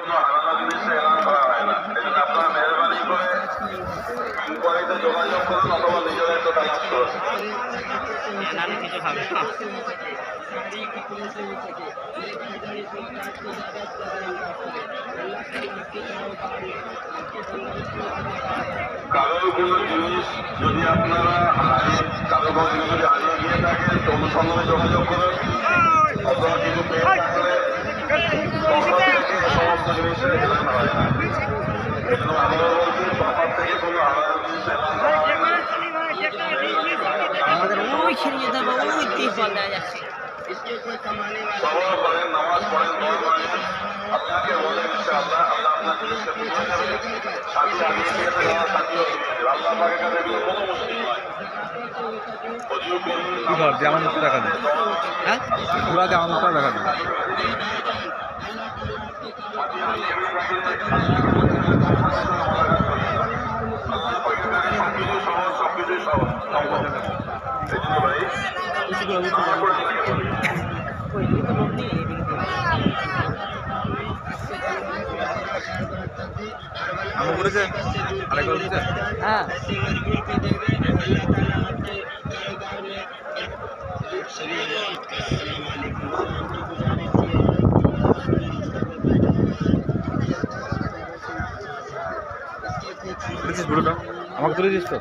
কোনো আলাদা জিনিসে এলান করা হয় না। এই জন্য আপনারা মেহরবানি করে ইনকোয়ারিতে যোগাযোগ করুন অথবা নিজেরা একটু তালাশ করুন। কারোর কোনো জিনিস যদি আপনারা কারো কোনো জিনিস যদি হারিয়ে গিয়ে থাকেন তো অনুসন্ধানে যোগাযোগ করুন অথবা কিছু পেয়ে থাকলে সমস্ত জিনিসের এলান হয় না। এই জন্য আমরা বলছি সরকার থেকে কোনো আলাদা জিনিস এলান করা হয় না। সবার পড়েন, নামাজ পড়েন, দোয়া করেন, আপনাকে বলে ইনশাআল্লাহ আল্লাহ আপনার জিনিসকে বুঝে যাবে, সাথী আগিয়ে দিয়ে থাকে আমার সাথীও এগিয়ে দেবে। আল্লাহ পাকের কাছে এগুলো কোনো মুশকিল নয়। আমার মুখে দেখা দেয়, হ্যাঁ আমার মুখে দেখা দেয়। সবকিছুই সহজ সম্ভব। আমার করেছে আরেকবার বলছে হ্যাঁ তুলেছিস পুরোটা আমাকে তুলেছিস তো